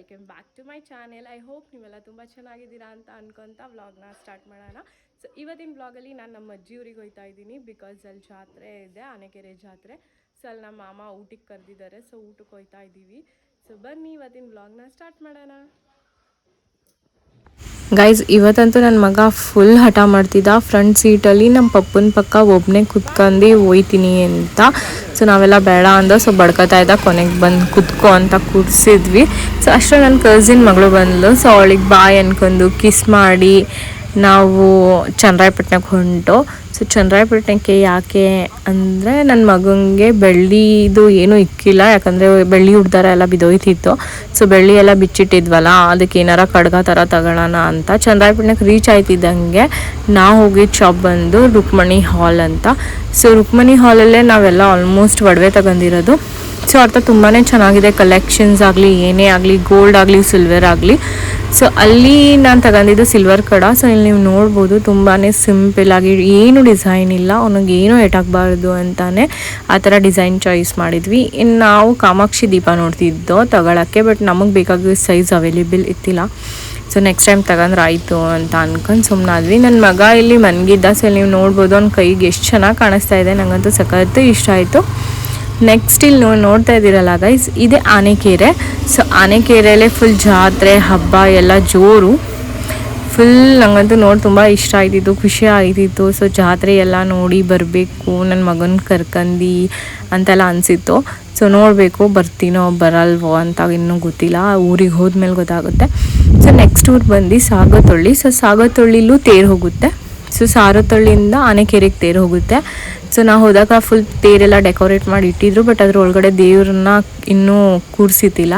Welcome back to my channel. I hope ನೀವೆಲ್ಲ ತುಂಬ ಚೆನ್ನಾಗಿದ್ದೀರಾ ಅಂತ ಅನ್ಕೊತ ವ್ಲಾಗ್ನ ಸ್ಟಾರ್ಟ್ ಮಾಡೋಣ. ಸೊ ಇವತ್ತಿನ ವ್ಲಾಗಲ್ಲಿ ನಾನು ನಮ್ಮ ಅಜ್ಜಿ ಊರಿಗೆ ಹೋಗ್ತಾ ಇದ್ದೀನಿ. ಬಿಕಾಸ್ ಅಲ್ಲಿ ಜಾತ್ರೆ ಇದೆ, ಆನೆಕೆರೆ ಜಾತ್ರೆ. ಸೊ ಅಲ್ಲಿ ನಮ್ಮ ಮಾಮ ಊಟಕ್ಕೆ ಕರೆದಿದ್ದಾರೆ. ಸೊ ಊಟಕ್ಕೆ ಹೋಗ್ತಾ ಇದ್ದೀವಿ. ಸೊ ಬನ್ನಿ ಇವತ್ತಿನ ವ್ಲಾಗ್ನ ಸ್ಟಾರ್ಟ್ ಮಾಡೋಣ. ಗೈಸ್, ಇವತ್ತಂತೂ ನನ್ನ ಮಗ ಫುಲ್ ಹಠ ಮಾಡ್ತಿದ್ದ. ಫ್ರಂಟ್ ಸೀಟಲ್ಲಿ ನಮ್ಮ ಪಪ್ಪನ ಪಕ್ಕ ಒಬ್ಬನೇ ಕುತ್ಕೊಂಡು ಹೋಯ್ತೀನಿ ಅಂತ. ಸೊ ನಾವೆಲ್ಲ ಬೇಡ ಅಂದ. ಸೊ ಬಡ್ಕೊತಾ ಇದ್ದ. ಕೊನೆಗೆ ಬಂದು ಕುತ್ಕೋ ಅಂತ ಕೂರಿಸಿದ್ವಿ. ಸೊ ಅಷ್ಟೇ ನನ್ನ ಕಸಿನ್ ಮಗಳು ಬಂದಳು. ಸೊ ಅವಳಿಗೆ ಬಾಯ್ ಅನ್ಕೊಂಡು ಕಿಸ್ ಮಾಡಿ ನಾವು ಚನ್ನರಾಯಪಟ್ಟಣಕ್ಕೆ ಹೊಂಟು. ಸೊ ಚನ್ನರಾಯಪಟ್ಟಣಕ್ಕೆ ಯಾಕೆ ಅಂದರೆ ನನ್ನ ಮಗನಿಗೆ ಬೆಳ್ಳಿದು ಏನೂ ಇಕ್ಕಿಲ್ಲ. ಯಾಕಂದರೆ ಬೆಳ್ಳಿ ಹುಡ್ದಾರ ಎಲ್ಲ ಬಿದ್ದೋಯ್ತಿತ್ತು. ಸೊ ಬೆಳ್ಳಿ ಎಲ್ಲ ಬಿಚ್ಚಿಟ್ಟಿದ್ವಲ್ಲ, ಅದಕ್ಕೆ ಏನಾರ ಕಡ್ಗ ಥರ ತಗೊಳ್ಳೋಣ ಅಂತ ಚನ್ನರಾಯಪಟ್ಟಣಕ್ಕೆ ರೀಚ್ ಆಯ್ತಿದ್ದಂಗೆ ನಾವು ಹೋಗಿದ್ದ ಶಾಪ್ ಬಂದು ರುಕ್ಮಣಿ ಹಾಲ್ ಅಂತ. ಸೊ ರುಕ್ಮಣಿ ಹಾಲಲ್ಲೇ ನಾವೆಲ್ಲ ಆಲ್ಮೋಸ್ಟ್ ಒಡವೆ ತಗೊಂಡಿರೋದು. ಸೊ ಅರ್ಥ ತುಂಬಾ ಚೆನ್ನಾಗಿದೆ. ಕಲೆಕ್ಷನ್ಸ್ ಆಗಲಿ, ಏನೇ ಆಗಲಿ, ಗೋಲ್ಡ್ ಆಗಲಿ, ಸಿಲ್ವರ್ ಆಗಲಿ. ಸೊ ಅಲ್ಲಿ ನಾನು ತಗೊಂಡಿದ್ದು ಸಿಲ್ವರ್ ಕಡ. ಸೊ ಇಲ್ಲಿ ನೀವು ನೋಡ್ಬೋದು ತುಂಬಾ ಸಿಂಪಲ್ಲಾಗಿ, ಏನು ಡಿಸೈನ್ ಇಲ್ಲ, ಅವನಿಗೆ ಏನೂ ಏಟಾಗಬಾರ್ದು ಅಂತಾನೆ ಆ ಥರ ಡಿಸೈನ್ ಚಾಯ್ಸ್ ಮಾಡಿದ್ವಿ. ಇನ್ನು ನಾವು ಕಾಮಾಕ್ಷಿ ದೀಪ ನೋಡ್ತಿದ್ದೋ ತಗೊಳ್ಳೋಕ್ಕೆ. ಬಟ್ ನಮಗೆ ಬೇಕಾಗಿರೋ ಸೈಜ್ ಅವೈಲೇಬಲ್ ಇತ್ತಿಲ್ಲ. ಸೊ ನೆಕ್ಸ್ಟ್ ಟೈಮ್ ತಗೊಂಡ್ರೆ ಆಯಿತು ಅಂತ ಅನ್ಕೊಂಡು ಸುಮ್ಮನಾದ್ವಿ. ನನ್ನ ಮಗ ಇಲ್ಲಿ ಮನ್ಗಿದ್ದ. ಸೊ ಇಲ್ಲಿ ನೀವು ನೋಡ್ಬೋದು ಅವ್ನ ಕೈಗೆ ಎಷ್ಟು ಚೆನ್ನಾಗಿ ಕಾಣಿಸ್ತಾ ಇದೆ. ನನಗಂತೂ ಸಖತ್ತು ಇಷ್ಟ ಆಯಿತು. ನೆಕ್ಸ್ಟ್ ಇಲ್ಲಿ ನೋಡ್ತಾ ಇದ್ದೀರಲ್ಲ ಗೈಸ್, ಇದೇ ಆನೆಕೆರೆ. ಸೊ ಆನೆಕೆರೆಯಲ್ಲೇ ಫುಲ್ ಜಾತ್ರೆ ಹಬ್ಬ ಎಲ್ಲ ಜೋರು. ಫುಲ್ ನನಗಂತೂ ನೋಡಿ ತುಂಬ ಇಷ್ಟ ಆಯ್ತಿತ್ತು, ಖುಷಿ ಆಯ್ತಿತ್ತು. ಸೊ ಜಾತ್ರೆ ಎಲ್ಲ ನೋಡಿ ಬರಬೇಕು, ನನ್ನ ಮಗನ ಕರ್ಕಂಡು ಅಂತೆಲ್ಲ ಅನಿಸಿತ್ತು. ಸೊ ನೋಡಬೇಕು, ಬರ್ತೀನೋ ಬರಲ್ವೋ ಅಂತ ಇನ್ನೂ ಗೊತ್ತಿಲ್ಲ. ಊರಿಗೆ ಹೋದ್ಮೇಲೆ ಗೊತ್ತಾಗುತ್ತೆ. ಸೊ ನೆಕ್ಸ್ಟ್ ಊರು ಬಂದು ಸಾಗತೊಳ್ಳಿ. ಸೊ ಸಾಗತೊಳ್ಳಿಲೂ ತೇರು ಹೋಗುತ್ತೆ. ಸೊ ಸಾರತೊಳ್ಳಿಯಿಂದ ಆನೆಕೆರೆಗೆ ತೇರು ಹೋಗುತ್ತೆ. ಸೊ ನಾವು ಹೋದಾಗ ಫುಲ್ ತೇರೆಲ್ಲ ಡೆಕೋರೇಟ್ ಮಾಡಿ ಇಟ್ಟಿದ್ರು. ಬಟ್ ಅದ್ರ ಒಳಗಡೆ ದೇವ್ರನ್ನ ಇನ್ನೂ ಕೂರಿಸಿದ್ದಿಲ್ಲ.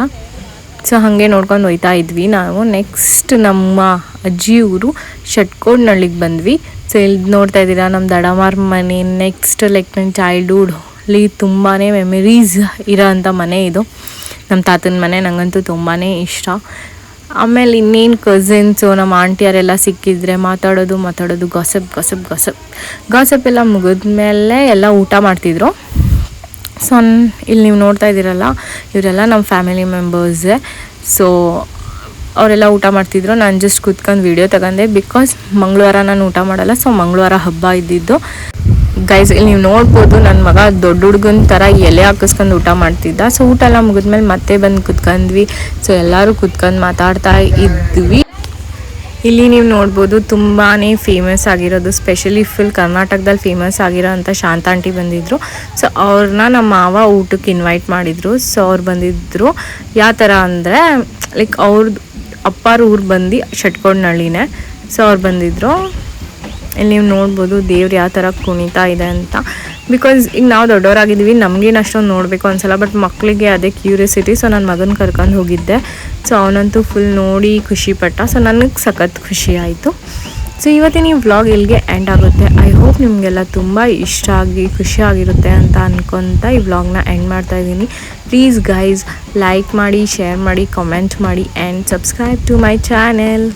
ಸೊ ಹಾಗೆ ನೋಡ್ಕೊಂಡು ಹೋಯ್ತಾ ಇದ್ವಿ ನಾವು. ನೆಕ್ಸ್ಟ್ ನಮ್ಮ ಅಜ್ಜಿ ಊರು ಷಟ್ಕೋಡ್ನಳ್ಳಿಗೆ ಬಂದ್ವಿ. ಸೊ ಇಲ್ಲಿ ನೋಡ್ತಾ ಇದ್ದೀರಾ ನಮ್ಮ ದಡಮಾರ್ ಮನೆ. ನೆಕ್ಸ್ಟ್ ಲೈಕ್ ನನ್ನ ಚೈಲ್ಡ್ಹುಡ್ಲಿ ತುಂಬಾ ಮೆಮರೀಸ್ ಇರೋ ಅಂಥ ಮನೆ ಇದು. ನಮ್ಮ ತಾತನ ಮನೆ ನನಗಂತೂ ತುಂಬಾ ಇಷ್ಟ. ಆಮೇಲೆ ಇನ್ನೇನು ಕಸಿನ್ಸು, ನಮ್ಮ ಆಂಟಿಯರೆಲ್ಲ ಸಿಕ್ಕಿದ್ರೆ ಮಾತಾಡೋದು ಗಾಸಪ್ ಎಲ್ಲ ಮುಗಿದ್ಮೇಲೆ ಎಲ್ಲ ಊಟ ಮಾಡ್ತಿದ್ರು. ಸೊ ಇಲ್ಲಿ ನೀವು ನೋಡ್ತಾ ಇದ್ದೀರಲ್ಲ, ಇವರೆಲ್ಲ ನಮ್ಮ ಫ್ಯಾಮಿಲಿ ಮೆಂಬರ್ಸೇ. ಸೊ ಅವರೆಲ್ಲ ಊಟ ಮಾಡ್ತಿದ್ರು. ನಾನು ಜಸ್ಟ್ ಕೂತ್ಕೊಂಡು ವೀಡಿಯೋ ತಗೊಂಡೆ. ಬಿಕಾಸ್ ಮಂಗಳವಾರ ನಾನು ಊಟ ಮಾಡಲ್ಲ. ಸೊ ಮಂಗಳವಾರ ಹಬ್ಬ ಇದ್ದಿದ್ದು. ಗೈಸ್, ಇಲ್ಲಿ ನೀವು ನೋಡ್ಬೋದು ನನ್ನ ಮಗ ದೊಡ್ಡ ಹುಡುಗನ ಥರ ಎಲೆ ಹಾಕಿಸ್ಕೊಂಡು ಊಟ ಮಾಡ್ತಿದ್ದ. ಸೊ ಊಟ ಎಲ್ಲ ಮುಗಿದ್ಮೇಲೆ ಮತ್ತೆ ಬಂದು ಕುತ್ಕೊಂಡ್ವಿ. ಸೊ ಎಲ್ಲರೂ ಕುತ್ಕೊಂಡು ಮಾತಾಡ್ತಾ ಇದ್ವಿ. ಇಲ್ಲಿ ನೀವು ನೋಡ್ಬೋದು ತುಂಬಾ ಫೇಮಸ್ ಆಗಿರೋದು, ಸ್ಪೆಷಲಿ ಫುಲ್ ಕರ್ನಾಟಕದಲ್ಲಿ ಫೇಮಸ್ ಆಗಿರೋ ಅಂಥ ಶಾಂತ ಆಂಟಿ ಬಂದಿದ್ದರು. ಸೊ ಅವ್ರನ್ನ ನಮ್ಮ ಮಾವ ಊಟಕ್ಕೆ ಇನ್ವೈಟ್ ಮಾಡಿದರು. ಸೊ ಅವ್ರು ಬಂದಿದ್ದರು. ಯಾವ ಥರ ಅಂದರೆ ಲೈಕ್ ಅವ್ರದ್ದು ಅಪ್ಪಾರ ಊರು ಬಂದು ಷಟ್ಕೋಡ್ನಳ್ಳಿನೇ. ಸೊ ಅವ್ರು ಬಂದಿದ್ದರು. ಇಲ್ಲಿ ನೀವು ನೋಡ್ಬೋದು ದೇವ್ರು ಯಾವ ಥರ ಕುಣಿತಾ ಇದೆ ಅಂತ. ಬಿಕಾಸ್ ಈಗ ನಾವು ದೊಡ್ಡವರಾಗಿದ್ದೀವಿ, ನಮಗೇನು ಅಷ್ಟೊಂದು ನೋಡಬೇಕು ಅನ್ಸಲ್ಲ. ಬಟ್ ಮಕ್ಕಳಿಗೆ ಅದೇ ಕ್ಯೂರಿಯಾಸಿಟಿ. ಸೊ ನನ್ನ ಮಗನ ಕರ್ಕೊಂಡು ಹೋಗಿದ್ದೆ. ಸೊ ಅವನಂತೂ ಫುಲ್ ನೋಡಿ ಖುಷಿಪಟ್ಟ. ಸೊ ನನಗೆ ಸಖತ್ ಖುಷಿ ಆಯಿತು. ಸೊ ಇವತ್ತಿನ ಈ ವ್ಲಾಗ್ ಇಲ್ಲಿಗೆ ಎಂಡ್ ಆಗುತ್ತೆ. ಐ ಹೋಪ್ ನಿಮಗೆಲ್ಲ ತುಂಬ ಇಷ್ಟ ಆಗಿ ಖುಷಿಯಾಗಿರುತ್ತೆ ಅಂತ ಅನ್ಕೊತ ಈ ವ್ಲಾಗ್ನ ಎಂಡ್ ಮಾಡ್ತಾ ಇದ್ದೀನಿ. ಪ್ಲೀಸ್ ಗೈಸ್, ಲೈಕ್ ಮಾಡಿ, ಶೇರ್ ಮಾಡಿ, ಕಮೆಂಟ್ ಮಾಡಿ and subscribe to my channel.